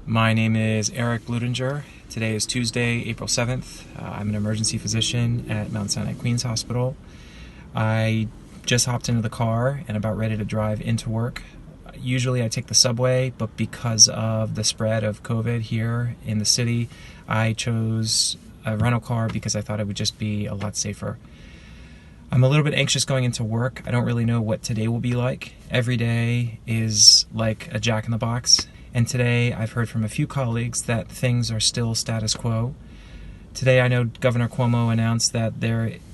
My name is Eric Ludinger. Today is Tuesday, April 7th. I'm an emergency physician at Mount Sinai Queens Hospital. I just hopped into the car and about ready to drive into work. Usually I take the subway, but because of the spread of COVID here in the city, I chose a rental car because I thought it would just be a lot safer. I'm a little bit anxious going into work. I don't really know what today will be like. Every day is like a jack-in-the-box. And today I've heard from a few colleagues that things are still status quo. Today I know Governor Cuomo announced that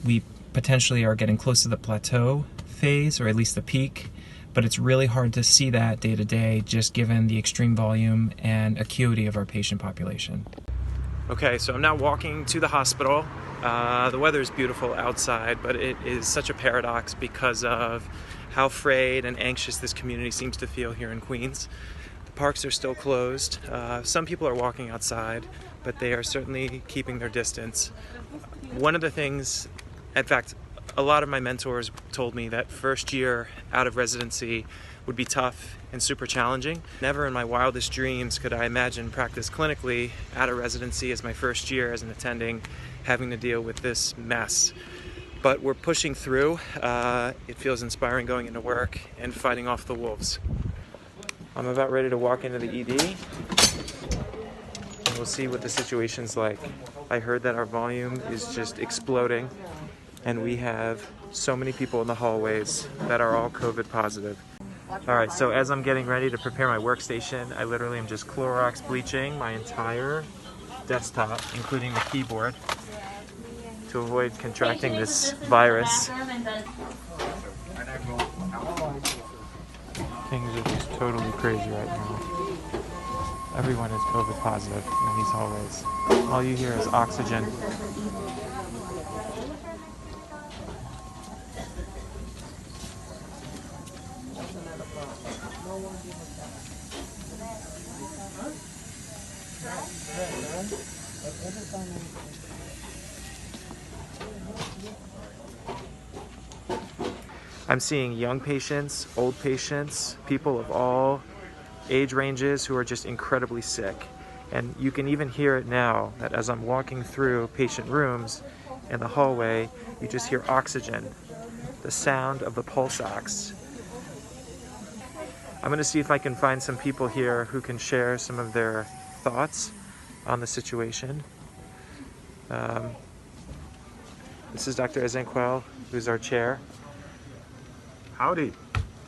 we potentially are getting close to the plateau phase, or at least the peak, but it's really hard to see that day to day just given the extreme volume and acuity of our patient population. Okay, so I'm now walking to the hospital. The weather is beautiful outside, but it is such a paradox because of how frayed and anxious this community seems to feel here in Queens. The parks are still closed. Some people are walking outside, but they are certainly keeping their distance. One of the things, in fact, a lot of my mentors told me that first year out of residency would be tough and super challenging. Never in my wildest dreams could I imagine practice clinically out of residency as my first year as an attending, having to deal with this mess. But we're pushing through. It feels inspiring going into work and fighting off the wolves. I'm about ready to walk into the ED, and we'll see what the situation's like. I heard that our volume is just exploding, and we have so many people in the hallways that are all COVID positive. All right, so as I'm getting ready to prepare my workstation, I literally am just Clorox bleaching my entire desktop, including the keyboard, to avoid contracting this virus. Things are just totally crazy right now. Everyone is COVID positive in these hallways. All you hear is oxygen. I'm seeing young patients, old patients, people of all age ranges who are just incredibly sick. And you can even hear it now that as I'm walking through patient rooms in the hallway, you just hear oxygen, the sound of the pulse ox. I'm going to see if I can find some people here who can share some of their thoughts on the situation. This is Dr. Ezenquiel, who's our chair. Howdy.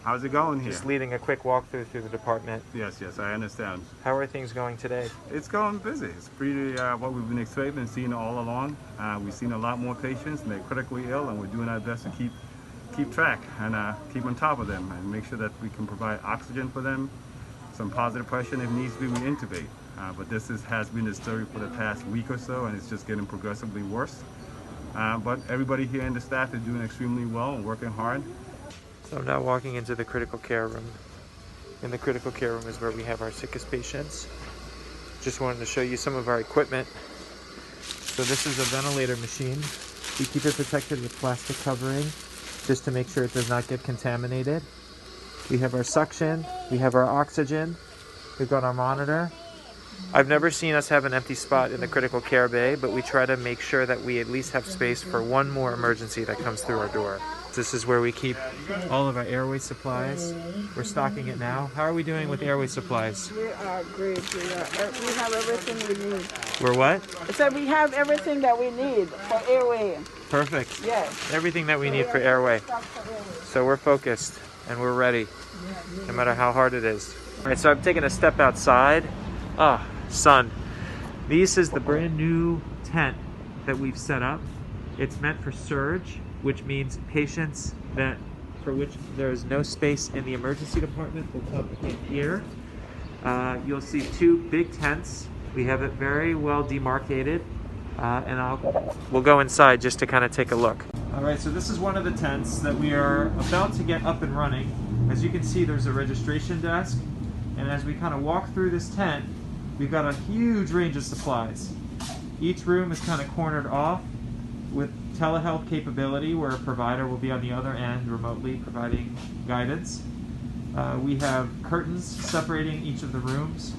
How's it going here? Just leading a quick walkthrough through the department. Yes, I understand. How are things going today? It's going busy. It's pretty what we've been expecting and seeing all along. We've seen a lot more patients, and they're critically ill, and we're doing our best to keep track and keep on top of them and make sure that we can provide oxygen for them, some positive pressure, and if needs to be, we intubate. But this has been the story for the past week or so, and it's just getting progressively worse. But everybody here in the staff is doing extremely well and working hard. So I'm now walking into the critical care room. In the critical care room is where we have our sickest patients. Just wanted to show you some of our equipment. So this is a ventilator machine. We keep it protected with plastic covering just to make sure it does not get contaminated. We have our suction, we have our oxygen, we've got our monitor. I've never seen us have an empty spot in the critical care bay, but we try to make sure that we at least have space for one more emergency that comes through our door. This is where we keep all of our airway supplies. We're stocking it now. How are we doing with airway supplies? We are great. We have everything we need. We're what? I said we have everything that we need for airway. Perfect. Yes. Everything that we need for airway. So we're focused and we're ready, no matter how hard it is. All right, so I'm taking a step outside. Sun. This is the brand new tent that we've set up. It's meant for surge, which means patients for which there is no space in the emergency department will come in here. You'll see two big tents. We have it very well demarcated, and we'll go inside just to kind of take a look. All right, so this is one of the tents that we are about to get up and running. As you can see, there's a registration desk, and as we kind of walk through this tent, we've got a huge range of supplies. Each room is kind of cornered off with telehealth capability where a provider will be on the other end remotely providing guidance. We have curtains separating each of the rooms.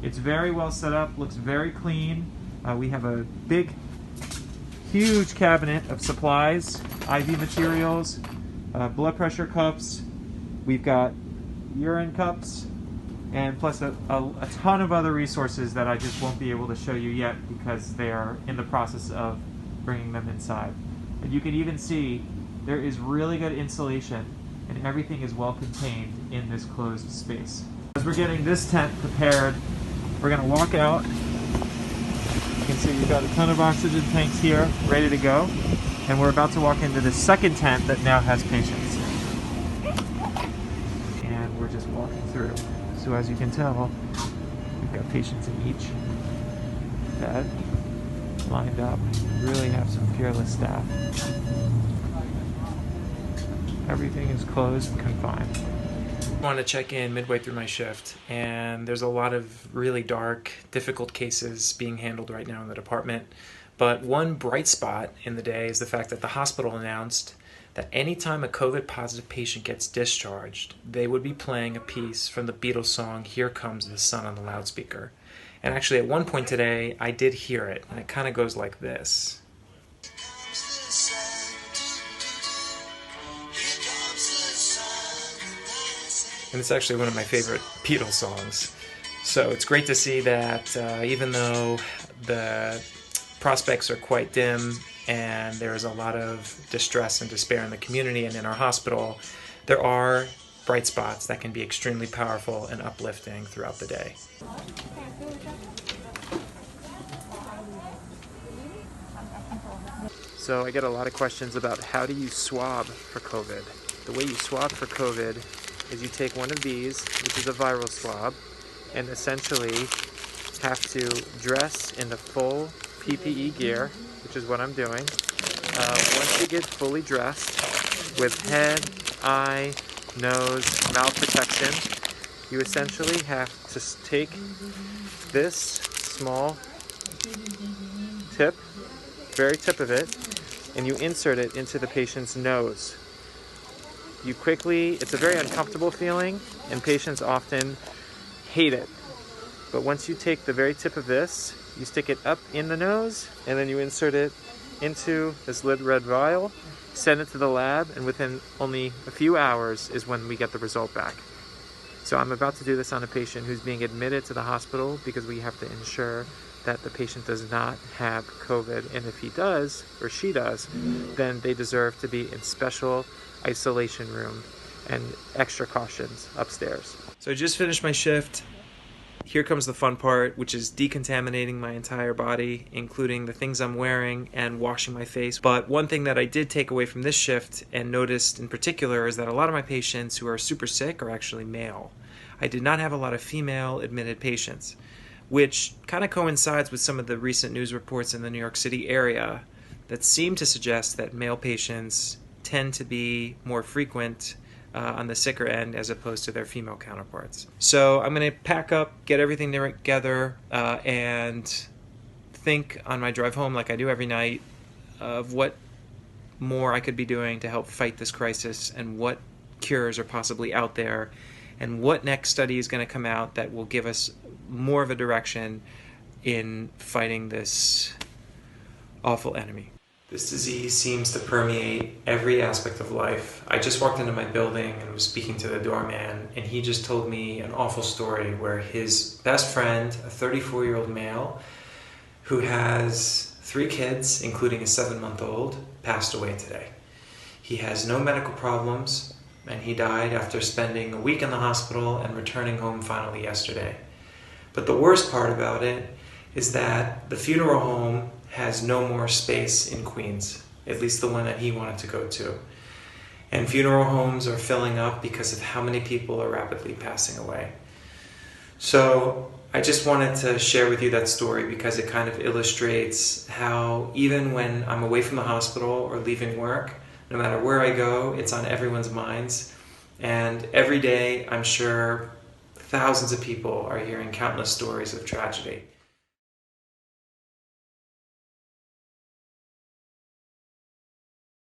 It's very well set up, looks very clean. We have a big, huge cabinet of supplies, IV materials, blood pressure cups. We've got urine cups, and plus a ton of other resources that I just won't be able to show you yet because they are in the process of bringing them inside. And you can even see there is really good insulation and everything is well contained in this closed space. As we're getting this tent prepared, we're going to walk out. You can see we've got a ton of oxygen tanks here ready to go, and we're about to walk into the second tent that now has patients. And we're just walking through. So as you can tell, we've got patients in each bed lined up. We really have some fearless staff. Everything is closed and confined. I wanted to check in midway through my shift, and there's a lot of really dark, difficult cases being handled right now in the department. But one bright spot in the day is the fact that the hospital announced that anytime a COVID-positive patient gets discharged, they would be playing a piece from the Beatles song, "Here Comes the Sun," on the loudspeaker. And actually, at one point today, I did hear it, and it kind of goes like this. And it's actually one of my favorite Beatles songs. So it's great to see that even though the prospects are quite dim and there's a lot of distress and despair in the community and in our hospital, there are bright spots that can be extremely powerful and uplifting throughout the day. So I get a lot of questions about how do you swab for COVID. The way you swab for COVID is you take one of these, which is a viral swab, and essentially have to dress in the full PPE gear, which is what I'm doing. Once you get fully dressed with head, eye, nose, mouth protection, you essentially have to take this small tip, very tip of it, and you insert it into the patient's nose. You quickly, it's a very uncomfortable feeling, and patients often hate it. But once you take the very tip of this, you stick it up in the nose, and then you insert it into this lid red vial, send it to the lab, and within only a few hours is when we get the result back. So I'm about to do this on a patient who's being admitted to the hospital because we have to ensure that the patient does not have COVID, and if he does, or she does, then they deserve to be in special isolation room and extra cautions upstairs. So I just finished my shift. Here comes the fun part, which is decontaminating my entire body, including the things I'm wearing and washing my face. But one thing that I did take away from this shift and noticed in particular is that a lot of my patients who are super sick are actually male. I did not have a lot of female admitted patients, which kind of coincides with some of the recent news reports in the New York City area that seem to suggest that male patients tend to be more frequent on the sicker end as opposed to their female counterparts. So I'm going to pack up, get everything together, and think on my drive home, like I do every night, of what more I could be doing to help fight this crisis and what cures are possibly out there and what next study is going to come out that will give us more of a direction in fighting this awful enemy. This disease seems to permeate every aspect of life. I just walked into my building and was speaking to the doorman, and he just told me an awful story where his best friend, a 34-year-old male, who has 3 kids, including a 7-month-old, passed away today. He has no medical problems, and he died after spending a week in the hospital and returning home finally yesterday. But the worst part about it is that the funeral home has no more space in Queens, at least the one that he wanted to go to. And funeral homes are filling up because of how many people are rapidly passing away. So I just wanted to share with you that story because it kind of illustrates how even when I'm away from the hospital or leaving work, no matter where I go, it's on everyone's minds. And every day, I'm sure thousands of people are hearing countless stories of tragedy.